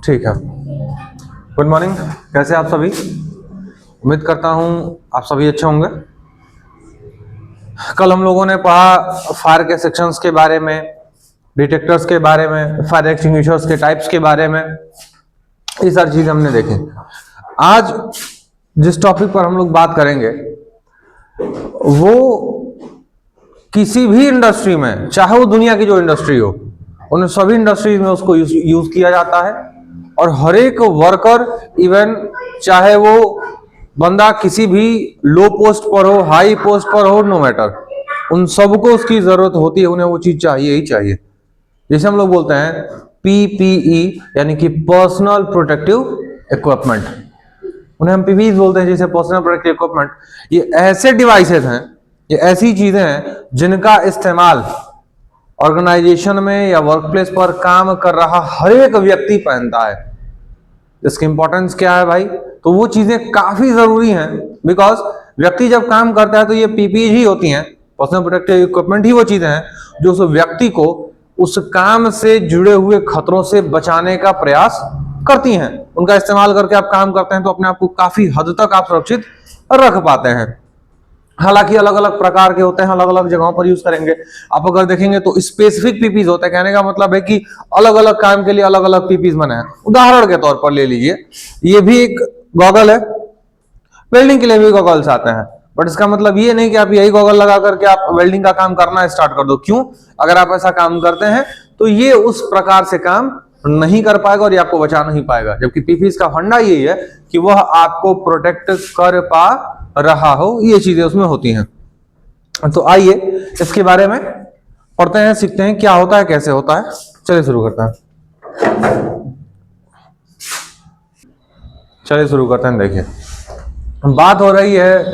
ठीक है। Good morning, कैसे आप सभी? उम्मीद करता हूं आप सभी अच्छे होंगे। कल हम लोगों ने पढ़ा फायर के सेक्शंस के बारे में, डिटेक्टर्स के बारे में, फायर एक्सटिंग्विशर्स के टाइप्स के बारे में, ये सारी चीजें हमने देखी। आज जिस टॉपिक पर हम लोग बात करेंगे वो किसी भी इंडस्ट्री में, चाहे वो दुनिया की जो इंडस्ट्री हो, उन सभी इंडस्ट्रीज में उसको यूज किया जाता है। और हर एक वर्कर, इवन चाहे वो बंदा किसी भी लो पोस्ट पर हो, हाई पोस्ट पर हो, नो मैटर, उन सबको उसकी जरूरत होती है, उन्हें वो चीज चाहिए ही चाहिए। जैसे हम लोग बोलते हैं पीपीई, यानी कि पर्सनल प्रोटेक्टिव इक्विपमेंट, उन्हें हम पीपीई बोलते हैं, जैसे पर्सनल प्रोटेक्टिव इक्विपमेंट। ये ऐसे डिवाइसेस हैं, ये ऐसी चीजें हैं जिनका इस्तेमाल ऑर्गेनाइजेशन में या वर्कप्लेस पर काम कर रहा हर एक व्यक्ति पहनता है। इसकी इंपॉर्टेंस क्या है भाई? तो वो चीजें काफी जरूरी हैं, बिकॉज व्यक्ति जब काम करता है तो ये पीपीई ही होती हैं, पर्सनल प्रोटेक्टिव इक्विपमेंट ही वो चीजें हैं जो उस व्यक्ति को उस काम से जुड़े हुए खतरों से बचाने का प्रयास करती हैं। उनका इस्तेमाल करके आप काम करते हैं तो अपने आप को काफी हद तक आप सुरक्षित रख पाते हैं। हालांकि अलग अलग प्रकार के होते हैं, अलग अलग जगहों पर यूज करेंगे। आप अगर देखेंगे तो स्पेसिफिक पीपीज होते हैं, कहने का मतलब है कि अलग अलग काम के लिए अलग अलग पीपीज बने हैं। उदाहरण के तौर पर ले लीजिए, ये भी एक गॉगल है, वेल्डिंग के लिए भी गॉगल्स आते हैं, बट इसका मतलब ये नहीं कि आप यही गॉगल लगा करके आप वेल्डिंग का काम करना स्टार्ट कर दो। क्यों? अगर आप ऐसा काम करते हैं तो ये उस प्रकार से काम नहीं कर पाएगा और ये आपको बचा नहीं पाएगा। जबकि पीपीज का फंडा यही है कि वह आपको प्रोटेक्ट कर पा रहा हो, ये चीजें उसमें होती हैं। तो आइए इसके बारे में पढ़ते हैं, सीखते हैं क्या होता है, कैसे होता है। चलिए शुरू करते हैं। देखिए, बात हो रही है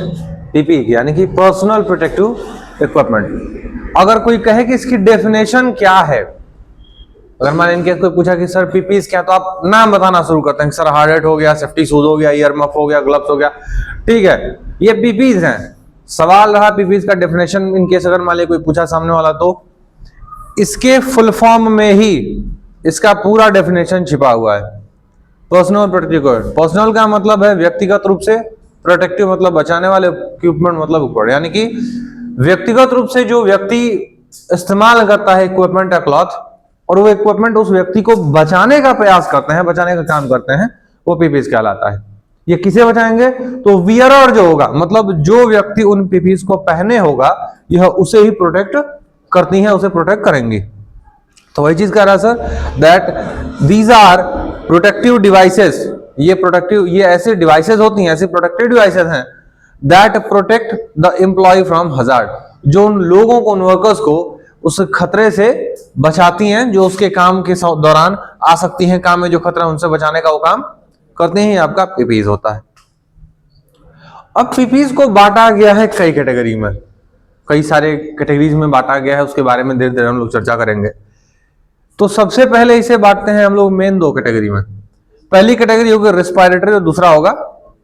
पीपीई की, यानी कि पर्सनल प्रोटेक्टिव इक्विपमेंट। अगर कोई कहे कि इसकी डेफिनेशन क्या है, अगर मान इनके कोई पूछा कि सर पीपीई क्या, तो आप नाम बताना शुरू करते हैं। सर हार्ड हैट हो गया, सेफ्टी शूज हो गया, ईयर मफ हो गया, ग्लव्स हो गया। ठीक है, ये पीपीई हैं। सवाल रहा पीपीई का डेफिनेशन, इनकेस अगर मान लिया कोई पूछा सामने वाला, तो इसके फुल फॉर्म में ही इसका पूरा डेफिनेशन छिपा हुआ है। पर्सनल प्रोटेक्टिव, पर्सनल का मतलब है व्यक्तिगत रूप से, प्रोटेक्टिव मतलब बचाने वाले, इक्विपमेंट मतलब उपकरण, यानी कि व्यक्तिगत रूप से जो व्यक्ति इस्तेमाल करता है इक्विपमेंट या क्लॉथ, और वो इक्विपमेंट उस व्यक्ति को बचाने का प्रयास करते हैं, बचाने का काम करते हैं, वो पीपीई कहलाता है। ये किसे बचाएंगे? तो वियरर जो होगा, मतलब जो व्यक्ति उन पीपीई को पहने होगा, यह उसे ही प्रोटेक्ट करती है, उसे प्रोटेक्ट करेंगी। तो वही चीज कह रहा है sir, that these are protective devices. ये प्रोटेक्टिव, ये ऐसे डिवाइसेस होती हैं, ऐसे प्रोटेक्टिव डिवाइसेस हैं that protect the employ from hazard, जो उन लोगों को, उन वर्कर्स को उस खतरे से बचाती हैं जो उसके काम के दौरान आ सकती हैं। काम में जो खतरा उनसे बचाने का वो काम करते हैं, आपका पीपीई होता है। अब पीपीई को बांटा गया है कई कैटेगरी में, कई सारे कैटेगरीज में बांटा गया है, उसके बारे में धीरे धीरे हम लोग चर्चा करेंगे। तो सबसे पहले इसे बांटते हैं हम लोग मेन दो कैटेगरी में। पहली कैटेगरी होगी रिस्पायरेटरी और दूसरा होगा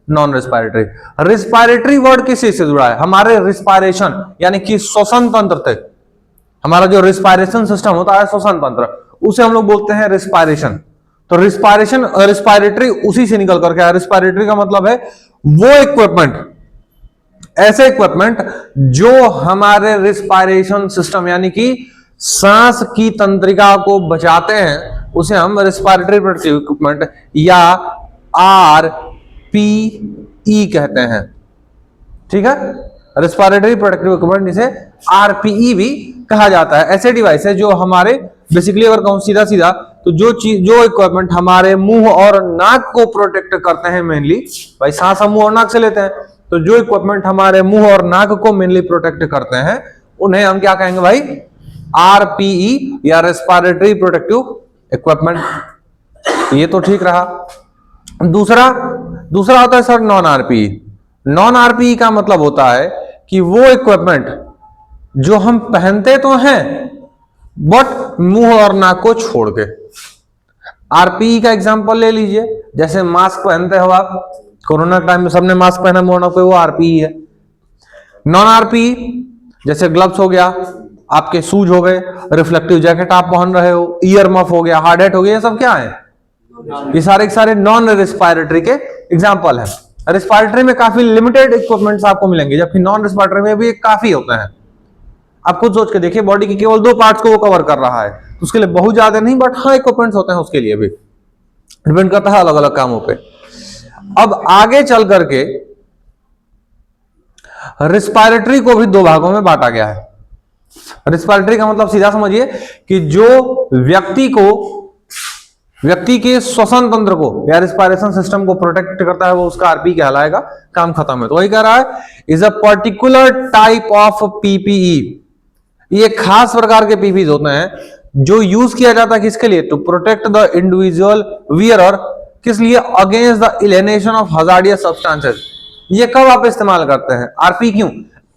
नॉन रिस्पायरेटरी। रिस्पायरेटरी वर्ड किस से जुड़ा है? हमारे रिस्पायरेशन यानी कि श्वसन तंत्र थे, हमारा जो रिस्पायरेशन सिस्टम होता है, श्वसन तंत्र, उसे हम लोग बोलते हैं रिस्पायरेशन। तो रिस्पायरेशन, रिस्पायरेटरी उसी से निकल करके आया। रिस्पायरेटरी का मतलब है वो इक्विपमेंट, ऐसे इक्विपमेंट जो हमारे रिस्पायरेशन सिस्टम यानी कि सांस की तंत्रिका को बचाते हैं, उसे हम रिस्पायरेटरी प्रोटेक्टिव इक्विपमेंट या आरपीई कहते हैं। ठीक है, रिस्पायरेटरी प्रोटेक्टिव इक्विपमेंट, जिसे आरपीई भी कहा जाता है। ऐसे डिवाइस है जो हमारे, बेसिकली अगर कहूं सीधा सीधा, तो जो चीज, जो इक्विपमेंट हमारे मुंह और नाक को प्रोटेक्ट करते हैं, मेनली भाई सांस हम मुंह और नाक से लेते हैं, तो जो इक्विपमेंट हमारे मुंह और नाक को मेनली प्रोटेक्ट करते हैं, उन्हें हम क्या कहेंगे भाई? आरपीई या रेस्पिरेटरी प्रोटेक्टिव इक्विपमेंट। ये तो ठीक रहा। दूसरा होता है sir non RPE. Non RPE का मतलब होता है कि वो इक्विपमेंट जो हम पहनते तो हैं बट मुंह और नाक को छोड़ के। आरपीई का एग्जांपल ले लीजिए, जैसे मास्क पहनते हो आप, कोरोना टाइम में सबने मास्क पहना मुंह नाक पे, वो आरपीई है। नॉन आरपीई जैसे ग्लव्स हो गया, आपके शूज हो गए, रिफ्लेक्टिव जैकेट आप पहन रहे हो, ईयर मफ हो गया, हार्ड हैट हो गया, ये सब क्या है? ये सारे के सारे नॉन रेस्पिरेटरी के एग्जाम्पल है। रेस्पिरेटरी में काफी लिमिटेड इक्विपमेंट्स आपको मिलेंगे, जबकि नॉन रेस्पिरेटरी में भी काफी होते हैं। आप खुद सोच के देखिए, बॉडी के केवल 2 पार्ट्स को वो कवर कर रहा है, तो उसके लिए बहुत ज्यादा नहीं, बट हाँ इक्विपमेंट्स होते हैं, उसके लिए भी डिपेंड करता है अलग अलग कामों पे। अब आगे चल करके रिस्पायरेटरी को भी 2 भागों में बांटा गया है। रिस्पायरेटरी का मतलब सीधा समझिए कि जो व्यक्ति के श्वसन तंत्र को या रिस्पायरेशन सिस्टम को प्रोटेक्ट करता है, वो उसका आरपी कहलाएगा, काम खत्म है। तो वही कह रहा है, is a particular type of PPE. ये खास प्रकार के पीपीज होते हैं जो यूज किया जाता है किसके लिए, to protect the individual wearer, किस लिए, against the inhalation of hazardous substances. ये कब आप इस्तेमाल करते हैं आरपी, क्यों?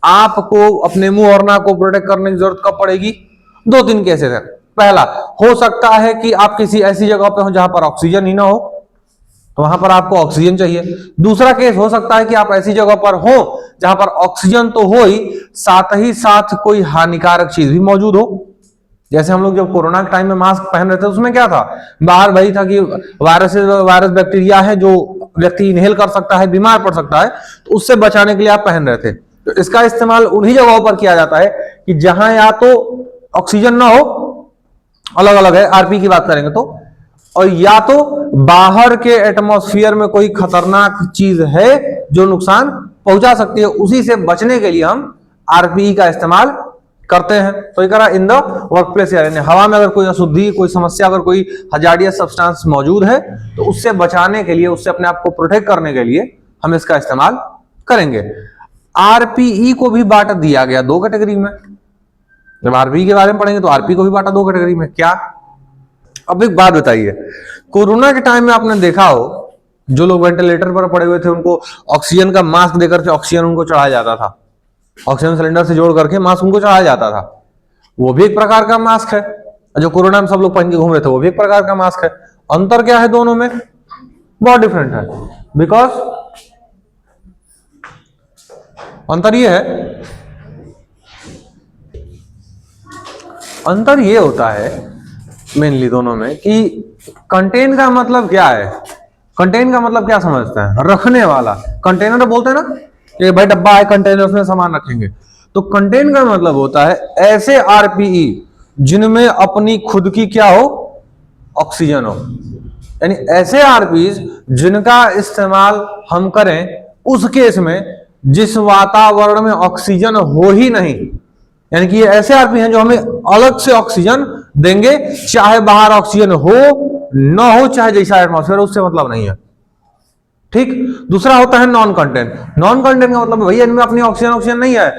आपको अपने मुंह और नाक को प्रोटेक्ट करने की जरूरत कब पड़ेगी? 2-3 केसेस है। पहला, हो सकता है कि आप किसी ऐसी जगह पे हो जहां पर ऑक्सीजन ही ना हो, तो वहां पर आपको ऑक्सीजन चाहिए। दूसरा केस हो सकता है कि आप ऐसी जगह पर हो जहां पर ऑक्सीजन तो हो ही साथ कोई हानिकारक चीज भी मौजूद हो। जैसे हम लोग जब कोरोना के टाइम में मास्क पहन रहे थे, उसमें क्या था, बाहर वही था कि वायरस बैक्टीरिया है जो व्यक्ति इनहेल कर सकता है, बीमार पड़ सकता है, तो उससे बचाने के लिए आप पहन रहे थे। तो इसका इस्तेमाल उन्हीं जगहों पर किया जाता है कि जहां या तो ऑक्सीजन ना हो, अलग अलग है आरपी की बात करेंगे तो, और या तो बाहर के एटमॉस्फेयर में कोई खतरनाक चीज है जो नुकसान पहुंचा सकती है, उसी से बचने के लिए हम आरपीई का इस्तेमाल करते हैं। तो ये कह रहा इन द वर्क प्लेस, यानी हवा में अगर कोई अशुद्धि, कोई समस्या, अगर कोई हजार्डियस सब्सटेंस मौजूद है, तो उससे बचाने के लिए, उससे अपने आप को प्रोटेक्ट करने के लिए हम इसका इस्तेमाल करेंगे। आरपीई को भी बांट दिया गया 2 कैटेगरी में। जब आरपीई के बारे में पढ़ेंगे तो आरपी को भी बांटा 2 कैटेगरी में। क्या? अब एक बात बताइए, कोरोना के टाइम में आपने देखा हो, जो लोग वेंटिलेटर पर पड़े हुए थे उनको ऑक्सीजन का मास्क देकर के ऑक्सीजन उनको चढ़ाया जाता था, ऑक्सीजन सिलेंडर से जोड़ करके मास्क उनको चढ़ाया जाता था। वो भी एक प्रकार का मास्क है। जो कोरोना में सब लोग पहन के घूम रहे थे, वो भी एक प्रकार का मास्क है। अंतर क्या है दोनों में? बहुत डिफरेंट है। बिकॉज अंतर ये होता है मेनली दोनों में कि कंटेन का मतलब क्या है। कंटेन का मतलब क्या समझते हैं? रखने वाला। कंटेनर बोलते हैं ना, ये भाई डब्बा है, कंटेनर में सामान रखेंगे। तो कंटेन का मतलब होता है ऐसे आरपीई जिनमें अपनी खुद की क्या हो, ऑक्सीजन हो। यानी ऐसे आरपीई जिनका इस्तेमाल हम करें उस केस में जिस वातावरण में ऑक्सीजन हो ही नहीं। यानी कि ये ऐसे आरपी हैं जो हमें अलग से ऑक्सीजन देंगे, चाहे बाहर ऑक्सीजन हो ना हो, चाहे जैसा एटमॉस्फेयर, उससे मतलब नहीं है। ठीक। दूसरा होता है नॉन कंटेन। नॉन कंटेन का मतलब भैया इनमें अपनी ऑक्सीजन नहीं है,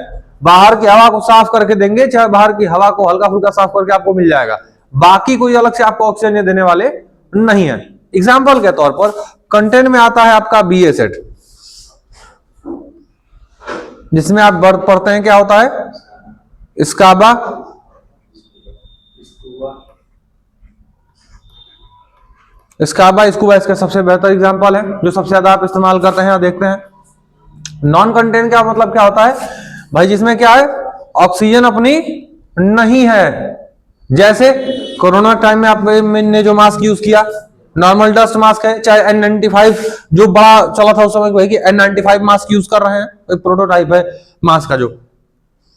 बाहर की हवा को साफ करके देंगे, चाहे बाहर की हवा को हल्का फुल्का साफ करके आपको मिल जाएगा, बाकी कोई अलग से आपको ऑक्सीजन देने वाले नहीं है। एग्जाम्पल के तौर पर कंटेन में आता है आपका बीए सेट, जिसमें आप पढ़ते हैं क्या होता है, स्काबा, स्काबा, स्कूबा इसका सबसे बेहतर एग्जांपल है जो सबसे ज्यादा आप इस्तेमाल करते हैं और देखते हैं। नॉन कंटेन का मतलब क्या होता है भाई, जिसमें क्या है, ऑक्सीजन अपनी नहीं है। जैसे कोरोना टाइम में आपने जो मास्क यूज किया, नॉर्मल डस्ट मास्क है, चाहे N95 जो बड़ा चला था उस समय, वही कि N95 मास्क यूज कर रहे हैं, एक प्रोटोटाइप है मास्क का जो,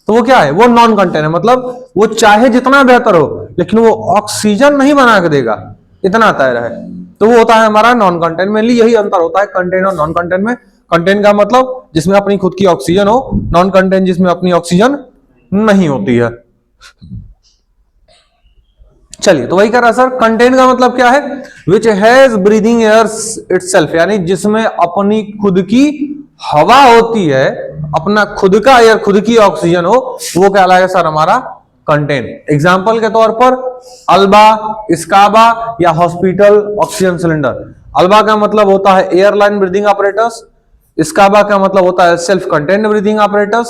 तो वो क्या है, वो नॉन कंटेन है। मतलब वो चाहे जितना बेहतर हो लेकिन वो ऑक्सीजन नहीं बना के देगा, इतना तय है, तो वो होता है हमारा नॉन कंटेन। मेनली यही अंतर होता है कंटेन और नॉन कंटेन में। कंटेन का मतलब जिसमें अपनी खुद की ऑक्सीजन हो, नॉन कंटेन जिसमें अपनी ऑक्सीजन नहीं होती है। चलिए, तो वही कह रहा सर, कंटेन का मतलब क्या है, which has breathing air itself, यानी जिसमें अपनी खुद की हवा होती है, अपना खुद का एयर, खुद की ऑक्सीजन हो, वो कहलाएगा सर हमारा कंटेन। एग्जाम्पल के तौर पर अल्बा, स्काबा या हॉस्पिटल ऑक्सीजन सिलेंडर। अल्बा का मतलब होता है एयरलाइन ब्रीदिंग apparatus, स्काबा का मतलब होता है self contained breathing apparatus,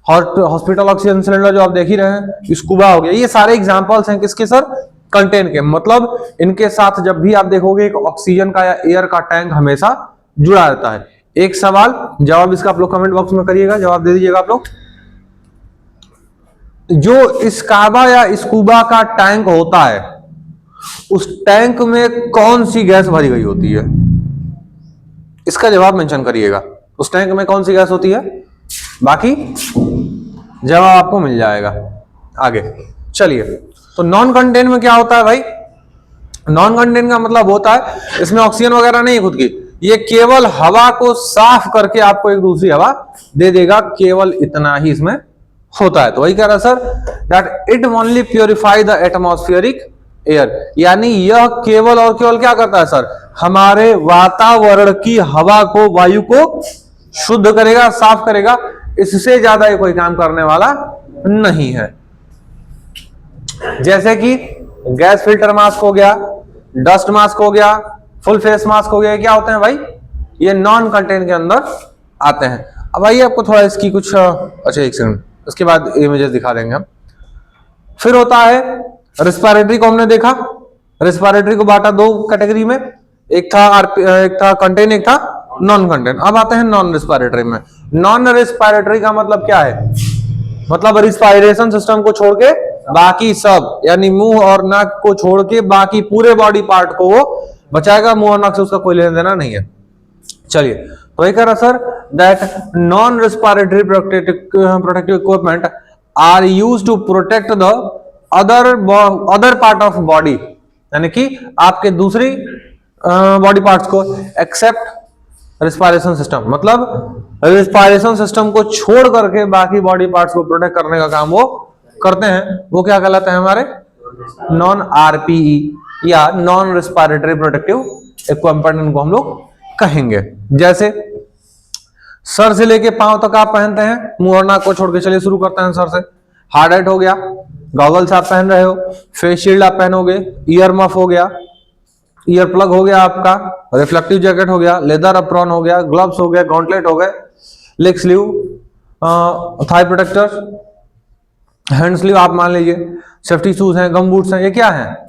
hospital oxygen cylinder जो आप देख ही रहे हैं, स्कूबा हो गया। ये सारे एग्जांपल्स हैं किसके सर, कंटेन के। मतलब इनके साथ जब भी आप देखोगे एक ऑक्सीजन का या एयर का टैंक हमेशा जुड़ा रहता है। एक सवाल जवाब इसका आप लोग कमेंट बॉक्स में करिएगा, जवाब दे दीजिएगा आप लोग। जो स्काबा या स्कूबा का टैंक होता है उस टैंक में कौन सी गैस भरी गई होती है? इसका जवाब मेंशन करिएगा। उस टैंक में कौन सी गैस होती है? बाकी जवाब आपको मिल जाएगा आगे। चलिए, तो नॉन कंटेन में क्या होता है भाई? नॉन कंटेन का मतलब होता है इसमें ऑक्सीजन वगैरह नहीं खुद की, ये केवल हवा को साफ करके आपको एक दूसरी हवा दे देगा, केवल इतना ही इसमें होता है। तो वही कह रहा sir that it only purify the atmospheric air, यानी यह केवल और केवल क्या करता है सर? हमारे वातावरण की हवा को, वायु को शुद्ध करेगा, साफ करेगा। इससे ज्यादा ये कोई काम करने वाला नहीं है। जैसे कि गैस फिल्टर मास्क हो गया, डस्ट मास्क हो गया, फुल फेस मास्क हो गया, क्या होते हैं भाई? ये नॉन कंटेन के अंदर आते हैं। अब आइए आपको थोड़ा इसकी कुछ अच्छा एक सेकंड, उसके बाद इमेजेस दिखा देंगे हम। फिर होता है रेस्पिरेटरी को हमने देखा, रेस्पिरेटरी को बांटा दो कैटेगरी में, एक था कंटेन, एक था नॉन कंटेन। अब आते हैं नॉन रेस्पिरेटरी में। नॉन रेस्पिरेटरी का मतलब क्या है? मतलब रिस्पायरेशन सिस्टम को छोड़ के बाकी सब, यानी मुंह और नाक को छोड़ के बाकी पूरे बॉडी पार्ट को वो बचाएगा, मुंह और नाक से उसका कोई लेना देना नहीं है। चलिए, तो ये कह रहा sir that non respiratory protective equipment are used to protect the other part of body, यानी कि आपके दूसरी बॉडी पार्ट्स को, एक्सेप्ट रेस्पिरेशन सिस्टम। मतलब रेस्पिरेशन सिस्टम को छोड़ करके बाकी बॉडी पार्ट्स को प्रोटेक्ट करने का काम वो करते हैं। वो क्या कहलाते हैं हमारे? नॉन आरपीई या नॉन रेस्पिरेटरी प्रोटेक्टिव इक्विपमेंट इनको हम लोग कहेंगे। जैसे सर से लेके पांव तक आप पहनते हैं, मुंह और नाक को छोड़ के। चलिए शुरू करते हैं सर से। हार्ड हैट हो गया, गॉगल्स आप पहन रहे हो, फेस शील्ड आप पहनोगे, ईयर मफ हो गया, ईयर प्लग हो गया आपका, रिफ्लेक्टिव जैकेट हो गया, लेदर अप्रॉन हो गया, ग्लव्स हो गए, गॉन्टलेट हो गए, leg sleeve, thigh protector, hand sleeve आप मान लीजिए, सेफ्टी शूज हैं, गम बूट्स हैं। ये क्या है?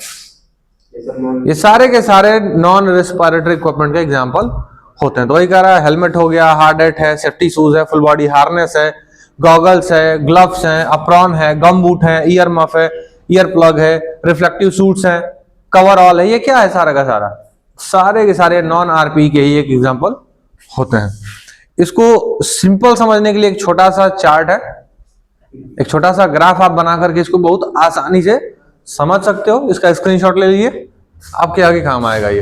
ये सारे के सारे नॉन रेस्पिरेटरी इक्विपमेंट के एग्जांपल होते हैं। तो वही कह रहा है, हेलमेट हो गया, हार्ड हैट है, सेफ्टी शूज है, फुल बॉडी हार्नेस है, गॉगल्स है, ग्लव्स हैं, अप्रॉन है, गम बूट है, ईयर मफ है, ईयर प्लग है, रिफ्लेक्टिव सूट्स हैं, कवर ऑल है। ये क्या है? सारा का सारा, सारे के सारे नॉन आरपी के ही एक एग्जांपल होते हैं। इसको सिंपल समझने के लिए एक छोटा सा चार्ट है, एक छोटा सा ग्राफ आप बना करके इसको बहुत आसानी से समझ सकते हो। इसका स्क्रीनशॉट ले लीजिए, आपके आगे काम आएगा ये।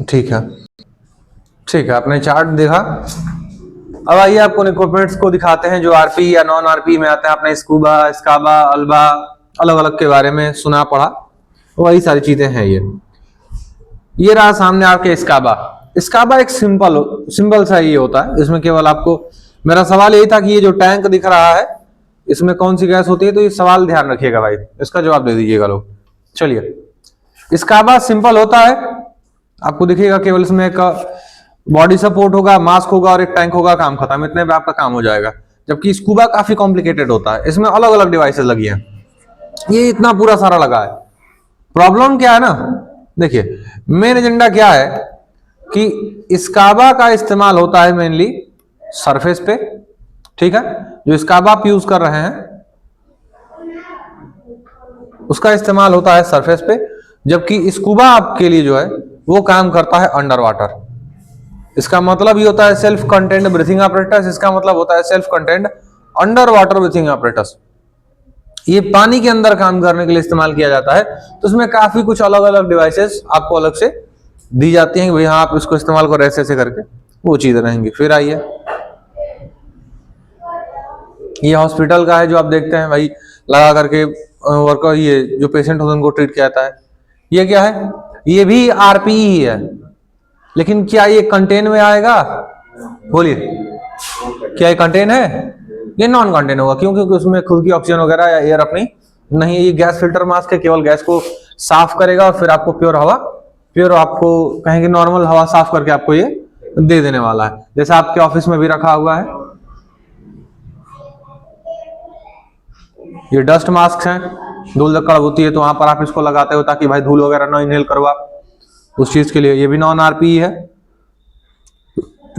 ठीक है, ठीक है, आपने चार्ट देखा। अब आइए आपको इक्विपमेंट्स को दिखाते हैं जो आरपी या नॉन आरपी में आते हैं। आपने स्कूबा, स्काबा, अल्बा अलग अलग के बारे में सुना पढ़ा, वही सारी चीजें हैं ये रहा सामने आपके स्काबा। स्काबा एक सिंपल सा ये होता है। इसमें केवल आपको, मेरा सवाल यही था कि ये जो टैंक दिख रहा है इसमें कौन सी गैस होती है, तो ये सवाल ध्यान रखिएगा भाई, इसका जवाब दे दीजिएगा लोग। चलिए, स्काबा सिंपल होता है, आपको दिखेगा केवल इसमें एक बॉडी सपोर्ट होगा, मास्क होगा और एक टैंक होगा, काम खत्म। इतने में आपका काम हो जाएगा। जबकि स्कूबा काफी कॉम्प्लिकेटेड होता है, इसमें अलग अलग डिवाइसेस लगी हैं, ये इतना पूरा सारा लगा है। प्रॉब्लम क्या है ना, देखिए मेन एजेंडा क्या है कि स्काबा का इस्तेमाल होता है मेनली सरफेस पे, ठीक है। जो स्काबा आप यूज कर रहे हैं उसका इस्तेमाल होता है सरफेस पे, जबकि स्कूबा आपके लिए जो है वो काम करता है अंडर वाटर। इसका मतलब ये होता है सेल्फ कंटेंड ब्रीथिंग apparatus। इसका मतलब होता है self contained under water breathing apparatus। ये पानी के अंदर काम करने के लिए इस्तेमाल किया जाता है। तो इसमें काफी कुछ अलग अलग डिवाइसेस आपको अलग से दी जाती हैं कि भाई हाँ आप इसको इस्तेमाल करो ऐसे करके, वो चीजें रहेंगी। फिर आइए, ये हॉस्पिटल का है जो आप देखते हैं भाई लगा करके वर्कर, ये जो पेशेंट होते हैं उनको ट्रीट किया जाता है। ये क्या है? ये भी आरपीई ही है, लेकिन क्या ये कंटेन में आएगा? बोलिए, क्या ये कंटेन है? ये नॉन कंटेन होगा। क्यों? क्योंकि उसमें खुद की ऑक्सीजन वगैरह या एयर अपनी नहीं है। ये गैस फिल्टर मास्क है, केवल गैस को साफ करेगा और फिर आपको प्योर हवा, प्योर आपको कहेंगे नॉर्मल हवा साफ करके आपको ये दे देने वाला है। जैसे आपके ऑफिस में भी रखा हुआ है, ये डस्ट मास्क हैं, धूल धक्कड़ होती है तो वहां पर आप इसको लगाते हो ताकि भाई धूल वगैरह ना इनहेल करो आप, उस चीज के लिए। ये भी नॉन आरपी है।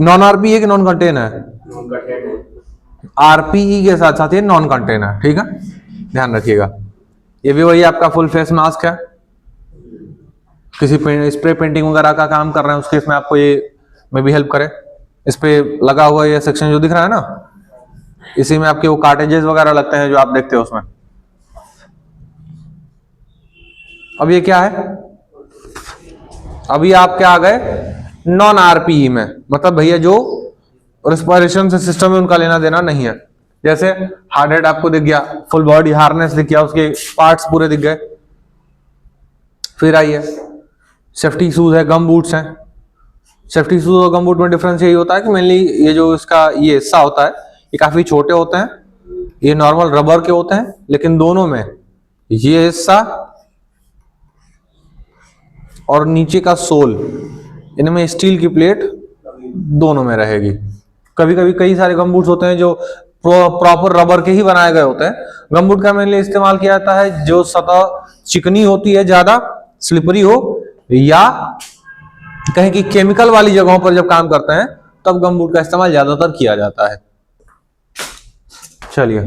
नॉन आरपी है कि नॉन कंटेन है? आरपीई के साथ साथ ये नॉन कंटेनर, ठीक है, ध्यान रखिएगा। ये भी वही आपका फुल फेस मास्क है। किसी स्प्रे पेंटिंग वगैरह का काम कर रहे हैं उसके इसमें आपको ये में भी हेल्प करे। इस पे लगा हुआ ये सेक्शन जो दिख रहा है ना, इसी में आपके वो कार्टेजेस वगैरह लगते हैं जो आप देखते हो उसमें। अब ये क्या है, अभी आप क्या आ गए नॉन आरपीई में, मतलब भैया जो रेस्पिरेशन से सिस्टम में उनका लेना देना नहीं है। जैसे हार्ड हेड आपको दिख गया, फुल बॉडी हार्नेस दिख गया, उसके पार्ट्स पूरे दिख गए। फिर आइए सेफ्टी शूज है, गम बूट्स हैं। सेफ्टी शूज और गम बूट में डिफरेंस यही होता है कि मेनली ये जो इसका ये हिस्सा होता है ये काफी छोटे होते हैं, ये नॉर्मल रबर के होते हैं, लेकिन दोनों में ये हिस्सा और नीचे का सोल, इनमें स्टील की प्लेट दोनों में रहेगी। कभी कभी कई सारे गम बूट्स होते हैं जो प्रॉपर रबर के ही बनाए गए होते हैं। गम बूट का मेनली इस्तेमाल किया जाता है जो सतह चिकनी होती है, ज्यादा स्लिपरी हो, या कहें कि केमिकल वाली जगहों पर जब काम करते हैं तब गम बूट का इस्तेमाल ज्यादातर किया जाता है। चलिए,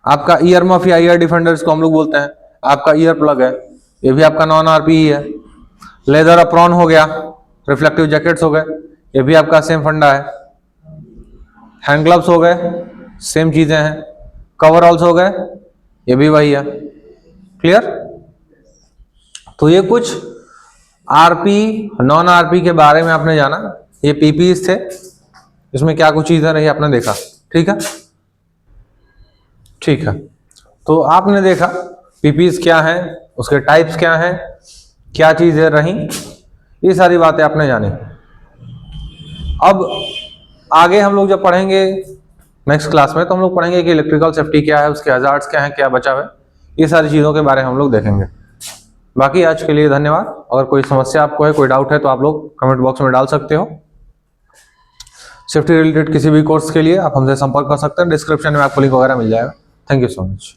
आपका ईयर मफ या ईयर डिफेंडर्स को हम लोग बोलते हैं, आपका ईयर प्लग है, ये भी आपका नॉन आरपीई है। लेदर अप्रॉन हो गया, रिफ्लेक्टिव जैकेट्स हो गए, ये भी आपका सेम फंडा है। हैंड ग्लव्स हो गए, सेम चीजें हैं। कवरऑल्स हो गए, ये भी वही है। क्लियर? तो ये कुछ आरपी नॉन आरपी के बारे में आपने जाना। ये पीपीज थे, इसमें क्या कुछ चीजें रही आपने देखा, ठीक है। ठीक है, तो आपने देखा पीपीज क्या है, उसके टाइप्स क्या हैं, क्या चीजें रही, ये सारी बातें आपने जानी। अब आगे हम लोग जब पढ़ेंगे नेक्स्ट क्लास में, तो हम लोग पढ़ेंगे कि इलेक्ट्रिकल सेफ्टी क्या है, उसके हजार्ड्स क्या हैं, क्या बचाव है, ये सारी चीजों के बारे में हम लोग देखेंगे। बाकी आज के लिए धन्यवाद। अगर कोई समस्या आपको है, कोई डाउट है, तो आप लोग कमेंट बॉक्स में डाल सकते हो। सेफ्टी रिलेटेड किसी भी कोर्स के लिए आप हमसे संपर्क कर सकते हैं, डिस्क्रिप्शन में आपको लिंक वगैरह मिल जाएगा। Thank you so much.